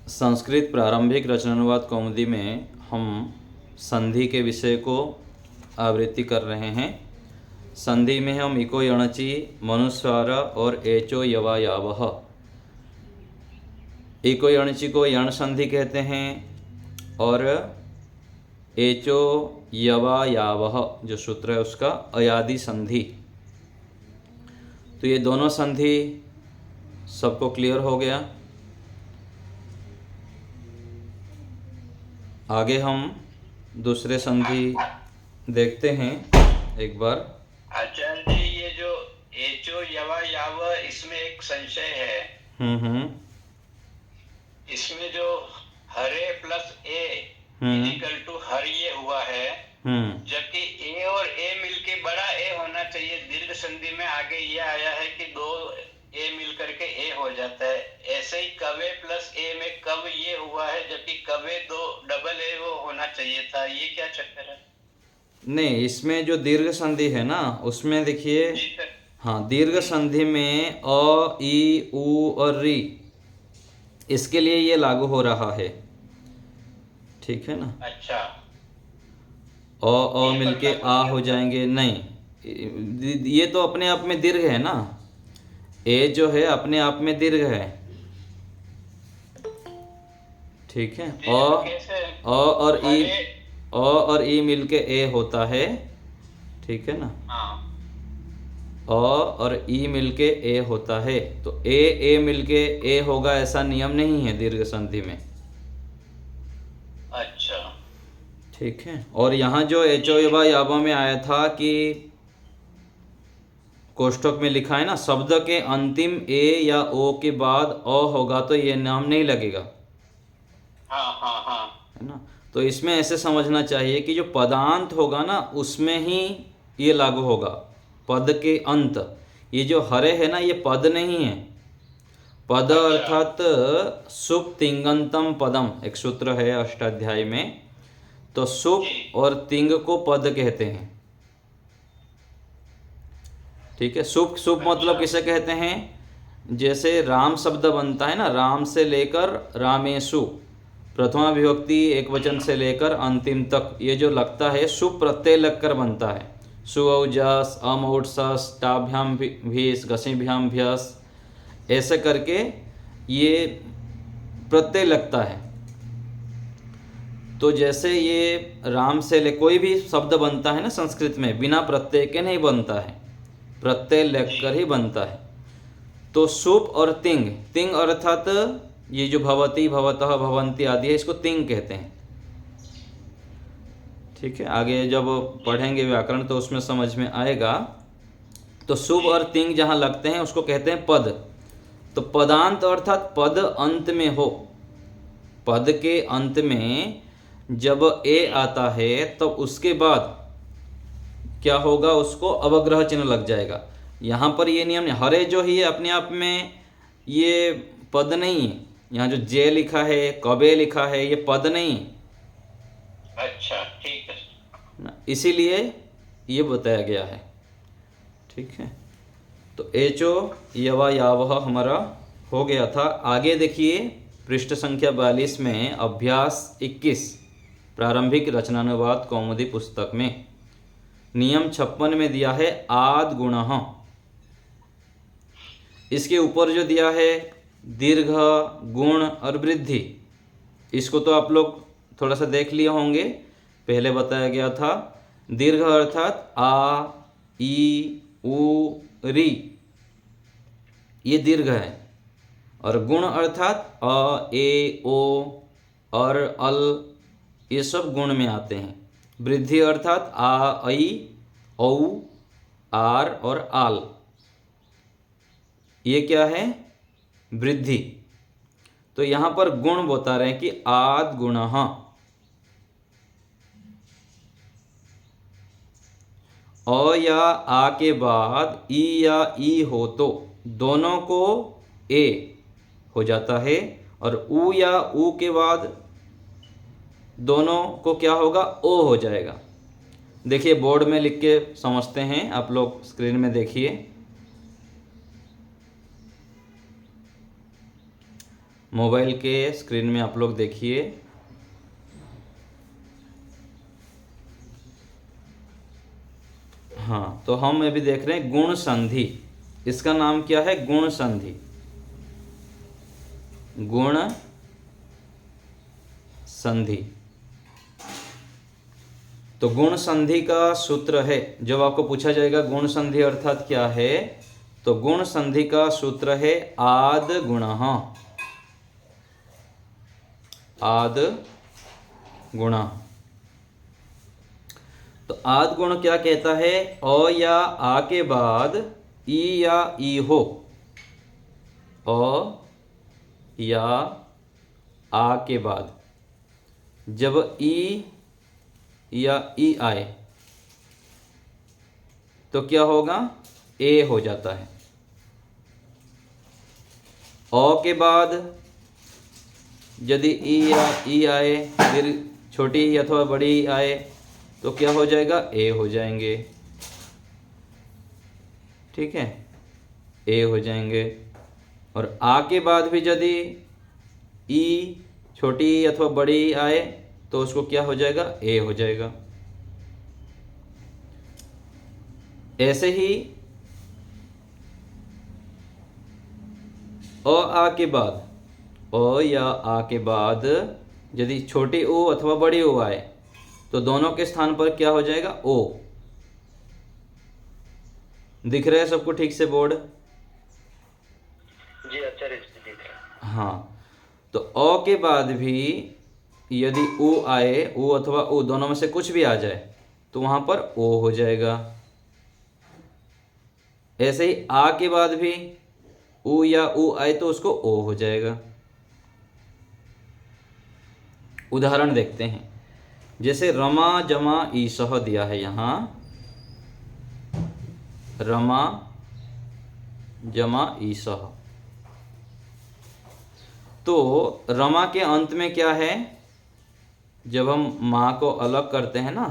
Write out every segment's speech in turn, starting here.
संस्कृत प्रारंभिक रचनानुवाद कौमुदी में हम संधि के विषय को आवृत्ति कर रहे हैं। संधि में हम इको यणचि मनुस्वार और एचो यवा यावह। इको यणचि को यण संधि कहते हैं और एचो यवा यावह जो सूत्र है उसका अयादि संधि। तो ये दोनों संधि सबको क्लियर हो गया। आगे हम दूसरे संधि देखते हैं एक बार। आचार्य जी, ये जो एचो यवा याव, इसमें एक संशय है। इसमें जो हरे प्लस ए इक्वल टू हर ये हुआ है, जबकि ए और ए मिलके बड़ा ए होना चाहिए। दीर्घ संधि में आगे ये आया है कि दो ए मिल करके ए हो जाता है। ऐसे ही कवे प्लस ए में कव ये हुआ है, जबकि कवे दो डबल ए वो होना चाहिए था। ये क्या चक्कर है? नहीं, इसमें जो दीर्घ संधि है ना उसमें देखिए, हाँ, दीर्घ संधि में अ ई उ और री, इसके लिए ये लागू हो रहा है। ठीक है ना। अच्छा, अ मिलके आ हो जाएंगे, नहीं, ये तो अपने आप में दीर्घ है ना। ए जो है अपने आप में दीर्घ है। ठीक है। अ और ई मिलके ए होता है। ठीक है ना। अ और ई मिलके ए होता है, तो ए मिलके ए होगा ऐसा नियम नहीं है दीर्घ संधि में। अच्छा, ठीक है। और यहाँ जो एचो यवा यावा में आया था कि कोष्ठक में लिखा है ना, शब्द के अंतिम ए या ओ के बाद अ होगा तो ये नाम नहीं लगेगा। हाँ, है ना। तो इसमें ऐसे समझना चाहिए कि जो पदांत होगा ना उसमें ही ये लागू होगा। पद के अंत, ये जो हरे है ना ये पद नहीं है। पद अर्थात सुप तिंगंतम पदम, एक सूत्र है अष्टाध्यायी में। तो सुप और तिंग को पद कहते हैं। ठीक है। सुप मतलब किसे कहते हैं? जैसे राम शब्द बनता है ना, राम से लेकर रामेशु, प्रथमा विभक्ति एक वचन से लेकर अंतिम तक ये जो लगता है सुप प्रत्यय लगकर बनता है। सुऔजस अमौट्सस टाभ्याम भीस घसीभ्याम भ्यस, ऐसे करके ये प्रत्यय लगता है। तो जैसे ये राम से ले कोई भी शब्द बनता है ना संस्कृत में बिना प्रत्यय के नहीं बनता है, प्रत्यय लगकर ही बनता है। तो सुप और तिंग अर्थात ये जो भवती भवतः भवंती आदि है इसको तिंग कहते हैं। ठीक है। आगे जब पढ़ेंगे व्याकरण तो उसमें समझ में आएगा। तो सुप और तिंग जहाँ लगते हैं उसको कहते हैं पद। तो पदांत अर्थात पद अंत में हो। पद के अंत में जब ए आता है तब उसके बाद क्या होगा, उसको अवग्रह चिन्ह लग जाएगा। यहाँ पर ये नियम नहीं। हरे जो ही है अपने आप में ये पद नहीं है। यहाँ जो जे लिखा है, कबे लिखा है, ये पद नहीं है। अच्छा, ठीक है। इसीलिए ये बताया गया है। ठीक है। तो एचो यवा यावह हमारा हो गया था। आगे देखिए पृष्ठ संख्या 42 में अभ्यास 21 प्रारंभिक रचनानुवाद कौमुदी पुस्तक में नियम 56 में दिया है आद गुणः। इसके ऊपर जो दिया है दीर्घ, गुण और वृद्धि, इसको तो आप लोग थोड़ा सा देख लिए होंगे। पहले बताया गया था दीर्घ अर्थात आ ई उ री, ये दीर्घ है। और गुण अर्थात अ ए ओ और अल, ये सब गुण में आते हैं। वृद्धि अर्थात आ ऐ औ आर और आल, ये क्या है? वृद्धि। तो यहाँ पर गुण बता रहे हैं कि आद गुणः। अ या आ के बाद ई या ई हो तो दोनों को ए हो जाता है, और उ या उ के बाद दोनों को क्या होगा? ओ हो जाएगा। देखिए बोर्ड में लिख के समझते हैं, आप लोग स्क्रीन में देखिए। मोबाइल के स्क्रीन में आप लोग देखिए। हाँ, तो हम अभी देख रहे हैं गुण संधि। इसका नाम क्या है? गुण संधि। गुण संधि। तो गुण संधि का सूत्र है, जब आपको पूछा जाएगा गुण संधि अर्थात क्या है, तो गुण संधि का सूत्र है आद गुणः। आद गुणः। तो आद गुण क्या कहता है? अ या आ के बाद ई या ई हो। अ या आ के बाद जब ई या ई आए तो क्या होगा? ए हो जाता है। अ के बाद यदि ई या ई आए, फिर छोटी अथवा बड़ी आए तो क्या हो जाएगा? ए हो जाएंगे। ठीक है, ए हो जाएंगे। और आ के बाद भी यदि ई छोटी अथवा बड़ी आए तो उसको क्या हो जाएगा? ए हो जाएगा। ऐसे ही अ आ के बाद, अ या आ के बाद यदि छोटी ओ अथवा बड़ी ओ आए तो दोनों के स्थान पर क्या हो जाएगा? ओ। दिख रहा है सबको ठीक से बोर्ड? जी आचार्य जी दिख रहा है। हाँ, तो अ के बाद भी यदि उ आए, उ अथवा उ दोनों में से कुछ भी आ जाए तो वहां पर ओ हो जाएगा। ऐसे ही आ के बाद भी उ या उ आए तो उसको ओ हो जाएगा। उदाहरण देखते हैं, जैसे रमा जमा ईशः दिया है यहाँ। रमा जमा ईशः। तो रमा के अंत में क्या है? जब हम माँ को अलग करते हैं ना,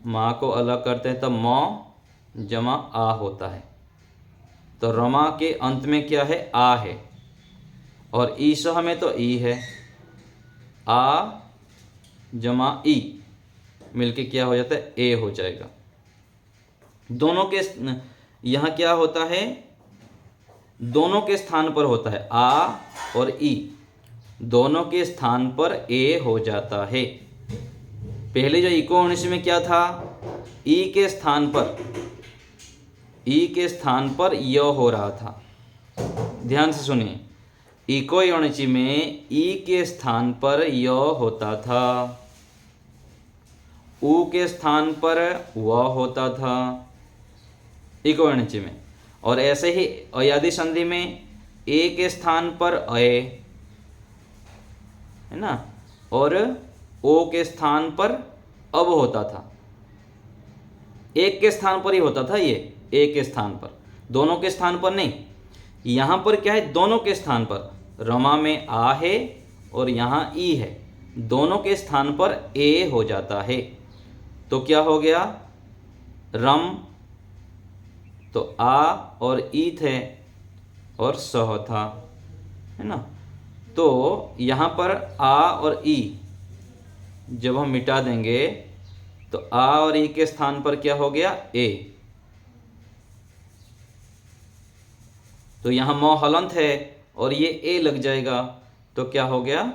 माँ को अलग करते हैं तब म जमा आ होता है। तो रमा के अंत में क्या है? आ है। और ईशः में तो ई है। आ जमा ई मिलके क्या हो जाता है? ए हो जाएगा। दोनों के यहाँ क्या होता है? दोनों के स्थान पर होता है आ और ई, दोनों के स्थान पर ए हो जाता है। पहले जो इको होने में क्या था? ई के स्थान पर, ई के स्थान पर य हो रहा था। ध्यान से सुनिए, इको योनिची में ई के स्थान पर य होता था, उ के स्थान पर व होता था इको योनिची में। और ऐसे ही अयादि संधि में ए के स्थान पर अए है ना, और ओ के स्थान पर अब होता था। एक के स्थान पर ही होता था ये, एक के स्थान पर, दोनों के स्थान पर नहीं। यहाँ पर क्या है? दोनों के स्थान पर। रमा में आ है और यहाँ ई है, दोनों के स्थान पर ए हो जाता है। तो क्या हो गया? रम तो आ और ई थे और सह था, है ना। तो यहाँ पर आ और ई जब हम मिटा देंगे तो आ और ई के स्थान पर क्या हो गया? ए। तो यहाँ म हलंत है और ये ए लग जाएगा तो क्या हो गया?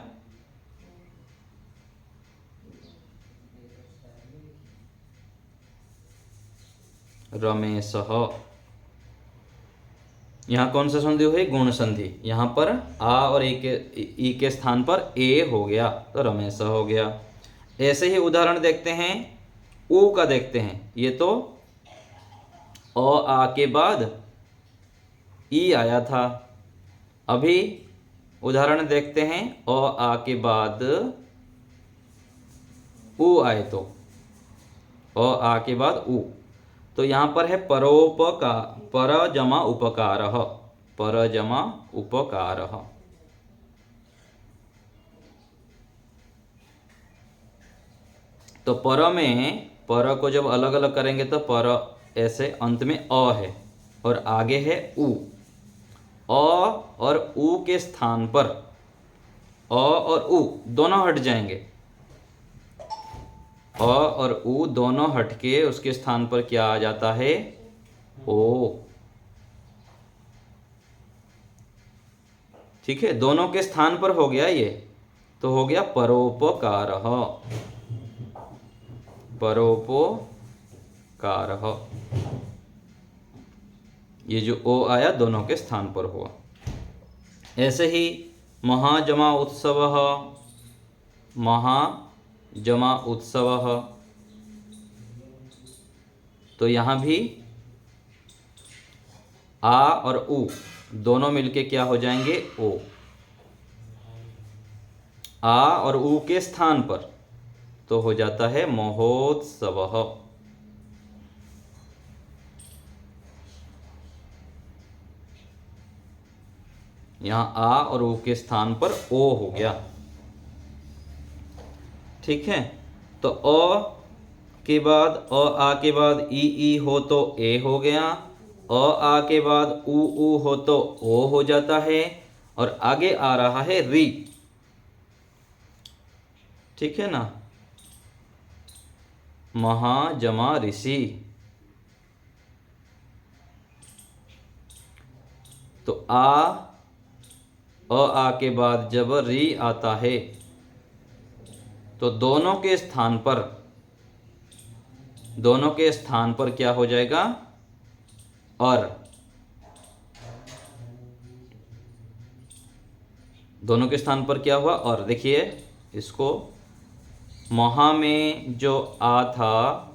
रमेशः। यहाँ कौन सा संधि हुई? गुण संधि। यहाँ पर आ और ई के स्थान पर ए हो गया तो रमेशः हो गया। ऐसे ही उदाहरण देखते हैं, ऊ का देखते हैं। ये तो अ आ के बाद ई आया था। अभी उदाहरण देखते हैं, अ आ के बाद ऊ आए तो अ आ के बाद ऊ। तो यहाँ पर है परोपकार, पर जमा उपकारः, पर जमा उपकारः। तो पर में, पर को जब अलग अलग करेंगे तो पर ऐसे अंत में अ है और आगे है उ। अ और उ के स्थान पर और उ दोनों हट जाएंगे। अ और उ दोनों हट के उसके स्थान पर क्या आ जाता है? ओ। ठीक है, दोनों के स्थान पर हो गया ये, तो हो गया परोपकारः। परोपकारः, ये जो ओ आया दोनों के स्थान पर हुआ। ऐसे ही महाजमा उत्सवः, महाजमा उत्सवः, तो यहाँ भी आ और उ दोनों मिलके क्या हो जाएंगे? ओ। आ और उ के स्थान पर तो हो जाता है महोत्सवः। यहाँ आ और उ के स्थान पर ओ हो गया। ठीक है, तो अ के बाद आ के बाद ई हो तो ए हो गया, आ के बाद उ हो तो ओ हो जाता है, और आगे आ रहा है री। ठीक है ना, महाजमा ऋषि। तो आ के बाद जब री आता है तो दोनों के स्थान पर क्या हो जाएगा? और। दोनों के स्थान पर क्या हुआ? और। देखिए इसको, महा में जो आ था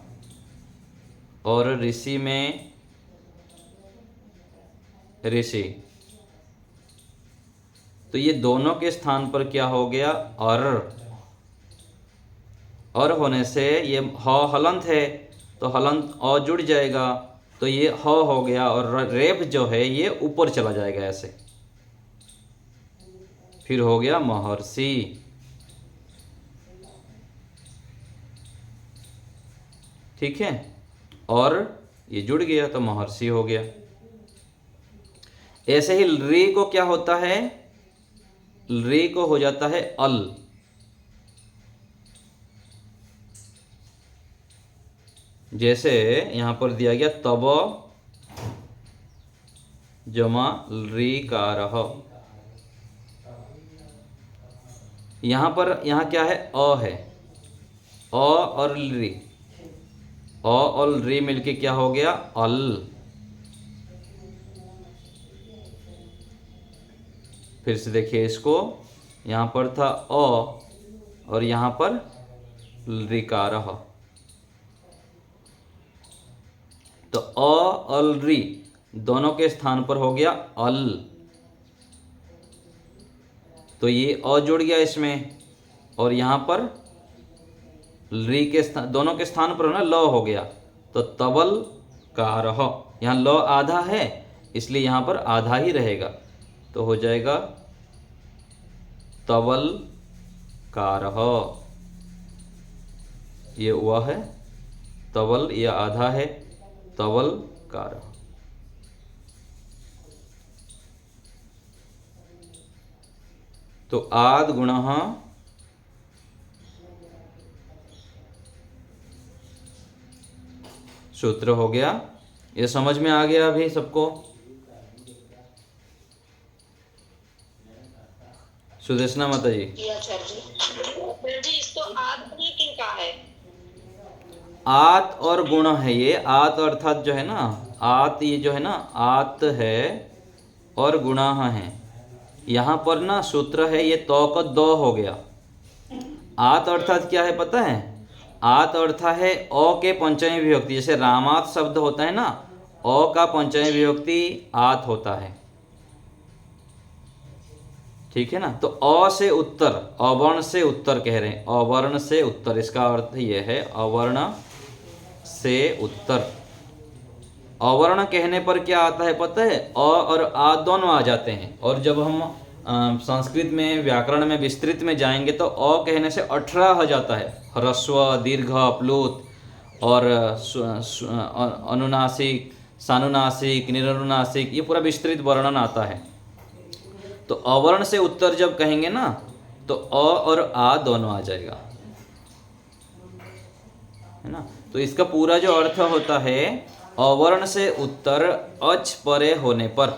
और ऋषि में ऋषि, तो ये दोनों के स्थान पर क्या हो गया? और होने से ये ह हलंत है, तो हलंत अ जुड़ जाएगा, तो ये ह हो गया, और रेफ जो है ये ऊपर चला जाएगा ऐसे, फिर हो गया महर्षि। ठीक है, और ये जुड़ गया तो महर्षि हो गया। ऐसे ही री को क्या होता है? री को हो जाता है अल। जैसे यहां पर दिया गया तब जमा ऋकारः। यहाँ क्या है? अ है, अ और री, अ और री मिलके क्या हो गया? अल। फिर से देखिए इसको, यहाँ पर था अ और यहाँ पर ऋकारः, तो अ अल री दोनों के स्थान पर हो गया अल, तो ये अ जुड़ गया इसमें, और यहाँ पर री के दोनों के स्थान पर ना ल हो गया, तो तबल कारः। यहाँ ल आधा है इसलिए यहाँ पर आधा ही रहेगा, तो हो जाएगा तबल कारः। ये वह है तबल, ये आधा है तबल कारः। तो आद गुणः सूत्र हो गया। ये समझ में आ गया अभी सबको? सुदेशना माता जी। जी इसको आत्मा किन का है? आत और गुण है ये। आत अर्थात जो है ना, आत ये जो है ना, आत है और गुणाह है। यहाँ पर ना सूत्र है ये तो का दो हो गया। आत अर्थात क्या है पता है? आत अर्थात है अ के पंचमी विभक्ति, जैसे रामात शब्द होता है ना, अ का पंचमी विभक्ति आत होता है। ठीक है ना, तो अ से उत्तर, अवर्ण से उत्तर कह रहे हैं, अवर्ण से उत्तर, इसका अर्थ ये है अवर्ण से उत्तर। अवर्ण कहने पर क्या आता है पता है? अ और आ दोनों आ जाते हैं, और जब हम संस्कृत में व्याकरण में विस्तृत में जाएंगे तो अ कहने से 18 हो जाता है, ह्रस्व दीर्घ प्लुत और अनुनासिक सानुनासिक निरनुनासिक, ये पूरा विस्तृत वर्णन आता है। तो अवर्ण से उत्तर जब कहेंगे ना, तो अ और आ दोनों आ जाएगा, है ना। तो इसका पूरा जो अर्थ होता है, अवर्ण से उत्तर अच परे होने पर।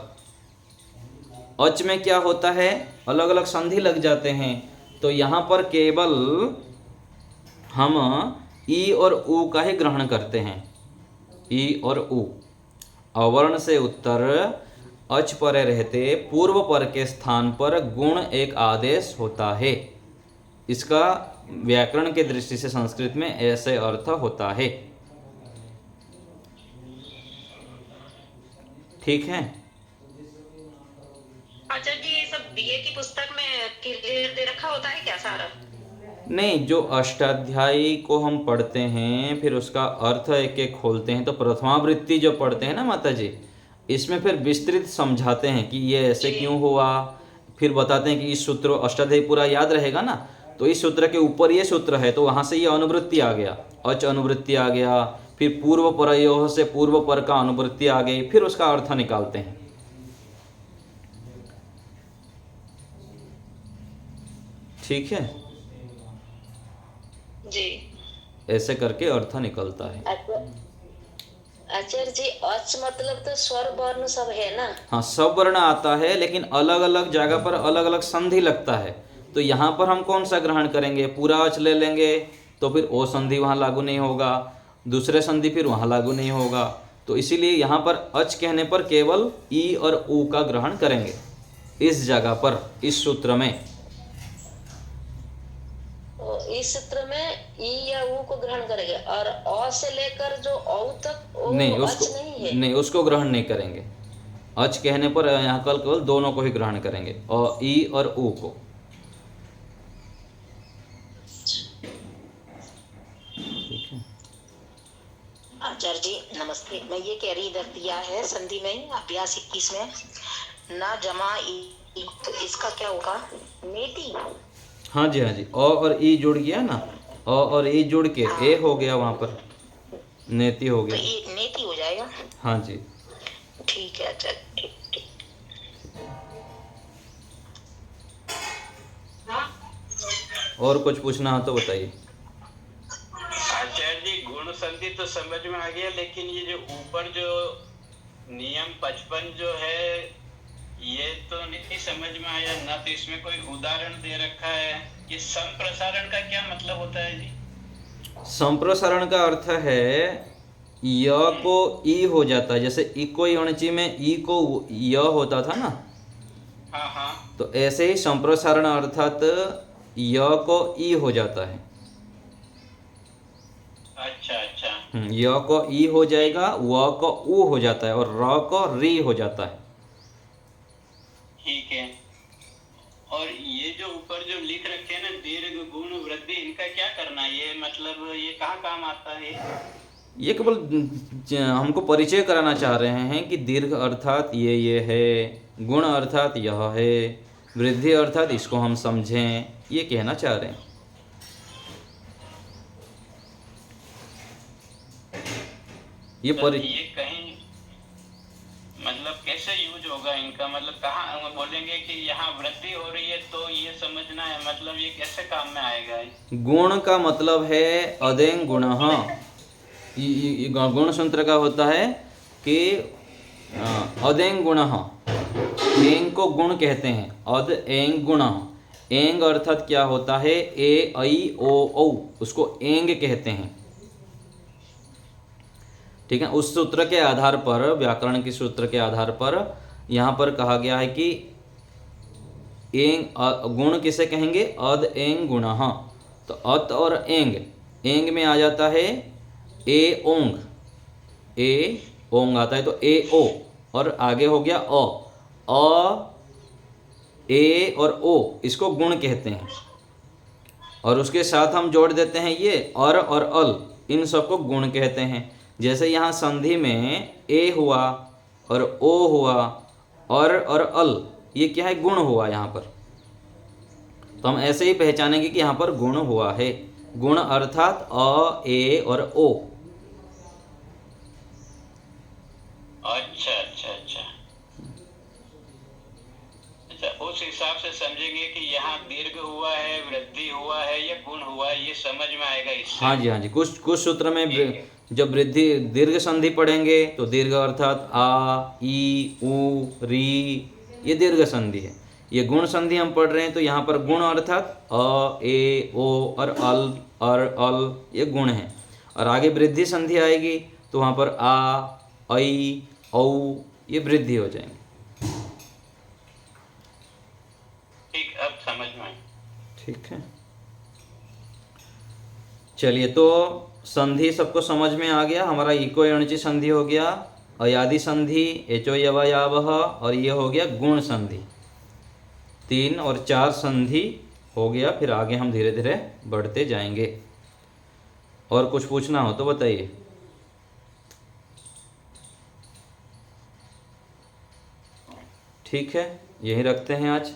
अच में क्या होता है, अलग अलग संधि लग जाते हैं, तो यहाँ पर केवल हम ई और उ का ही ग्रहण करते हैं, ई और उ। अवर्ण से उत्तर अच परे रहते पूर्व पर के स्थान पर गुण एक आदेश होता है। इसका व्याकरण के दृष्टि से संस्कृत में ऐसे अर्थ होता है। ठीक है। आचार्य जी, ये सब बीए की पुस्तक में क्लियर दे रखा होता है क्या सारा? नहीं, जो अष्टाध्यायी को हम पढ़ते हैं फिर उसका अर्थ एक एक खोलते हैं, तो प्रथमावृत्ति जो पढ़ते हैं ना माता जी, इसमें फिर विस्तृत समझाते हैं कि ये ऐसे क्यों हुआ, फिर बताते हैं कि इस सूत्र, अष्टाध्यायी पूरा याद रहेगा ना, तो इस सूत्र के ऊपर ये सूत्र है, तो वहाँ से ये अनुवृत्ति आ गया, अच अनुवृत्ति आ गया, फिर पूर्व परयोः से पूर्व पर का अनुवृत्ति आ गई, फिर उसका अर्थ निकालते हैं। ठीक है, जी। ऐसे करके अर्थ निकलता है। आचार्य जी, अच मतलब तो स्वर वर्ण सब है ना? हाँ, सब वर्ण आता है, लेकिन अलग अलग जगह पर अलग अलग संधि लगता है। तो यहाँ पर हम कौन सा ग्रहण करेंगे, पूरा अच ले लेंगे तो फिर ओ संधि वहाँ लागू नहीं होगा, दूसरे संधि फिर वहाँ लागू नहीं होगा। तो इसीलिए यहाँ पर अच कहने पर केवल ई और उ का ग्रहण करेंगे इस जगह पर, इस सूत्र में। इस सूत्र में ई या उ को ग्रहण करेंगे, और अ से लेकर जो औ तक वो नहीं, अच उसको नहीं है। नहीं, उसको ग्रहण नहीं करेंगे। अच कहने पर यहाँ केवल दोनों को ही ग्रहण करेंगे, और ई और उ को। ठीक है। आचार्य जी नमस्ते, मैं ये कह रही, इधर दिया है संधि में अभ्यास 21 में ना जमा ई, तो इसका क्या होगा? नेति। हाँ जी, हाँ जी, अ और ई जुड़ गया ना, अ और ई जुड़ के ए हो गया, वहाँ पर नेति हो तो गया। ये नेति हो जाएगा। हाँ जी। ठीक है आचार्य, ठीक ठीक। और कुछ पूछना हो तो बताइए। आचार्य जी, गुण संधि तो समझ में आ गया, लेकिन ये जो ऊपर जो नियम 55 जो है, ये तो नहीं समझ में आया ना। तो इसमें कोई उदाहरण दे रखा है, ये संप्रसारण का क्या मतलब होता है जी? संप्रसारण का अर्थ है य को ई हो जाता है, जैसे इको यणची में ई को य होता था ना, हाँ हाँ। तो ऐसे ही संप्रसारण अर्थात य को ई हो जाता है। अच्छा अच्छा। य को ई हो जाएगा, व को उ हो जाता है, और र को री हो जाता है। ठीक है। और ये जो ऊपर जो लिख रखे हैं ना, दीर्घ गुण वृद्धि, इनका क्या करना है? ये मतलब ये कहाँ काम आता है? ये केवल हमको परिचय कराना चाह रहे हैं कि दीर्घ अर्थात ये है, गुण अर्थात यह है, वृद्धि अर्थात इसको हम समझें, ये कहना चाह रहे हैं। ये कहीं मतलब कैसे यूज होगा इनका? मतलब कहाँ बोलेंगे कि यहाँ वृद्धि हो रही है तो ये समझना है, मतलब ये कैसे काम में आएगा? गुण का मतलब है अदेंग गुणः। गुण सूत्र का होता है कि अदेंग गुणः, एंग को गुण कहते हैं, अद एंग गुणः। एंग अर्थात क्या होता है, ए ऐ ओ औ, उसको एंग कहते हैं। ठीक है, उस सूत्र के आधार पर, व्याकरण के सूत्र के आधार पर यहाँ पर कहा गया है कि एंग गुण किसे कहेंगे, अद एंग गुणः। तो अत और एंग, एंग में आ जाता है ए ओंग, ए ओंग आता है, तो ए ओ, और आगे हो गया अ ए और ओ, इसको गुण कहते हैं। और उसके साथ हम जोड़ देते हैं ये और अल, इन सबको गुण कहते हैं। जैसे यहाँ संधि में ए हुआ और ओ हुआ और अल, ये क्या है, गुण हुआ यहाँ पर। तो हम ऐसे ही पहचानेंगे कि यहाँ पर गुण हुआ है। गुण अर्थात अ ए और ओ। अच्छा अच्छा अच्छा अच्छा, उस हिसाब से समझेंगे कि यहाँ दीर्घ हुआ हुआ है या गुण हुआ है ये समझ में आएगा इससे। हाँ जी, हाँ जी, कुछ सूत्र में ठीक है। जब वृद्धि दीर्घ संधि पढ़ेंगे तो दीर्घ अर्थात आ, ई, उ, री, ये दीर्घ संधि है। ये गुण संधि हम पढ़ रहे हैं तो यहाँ पर गुण अर्थात अ, ए, ओ और अल ये गुण हैं। और आगे वृद्धि संधि आएगी तो वहाँ पर आ, ऐ, औ ये वृद्धि हो जाएंगे। ठीक, अब समझ में आया। ठीक है, चलिए, तो संधि सबको समझ में आ गया। हमारा इको एणची संधि हो गया, अयादि संधि, एचो यवा यावह, और ये हो गया गुण संधि। 3 और 4 संधि हो गया। फिर आगे हम धीरे धीरे बढ़ते जाएंगे। और कुछ पूछना हो तो बताइए। ठीक है, यही रखते हैं आज।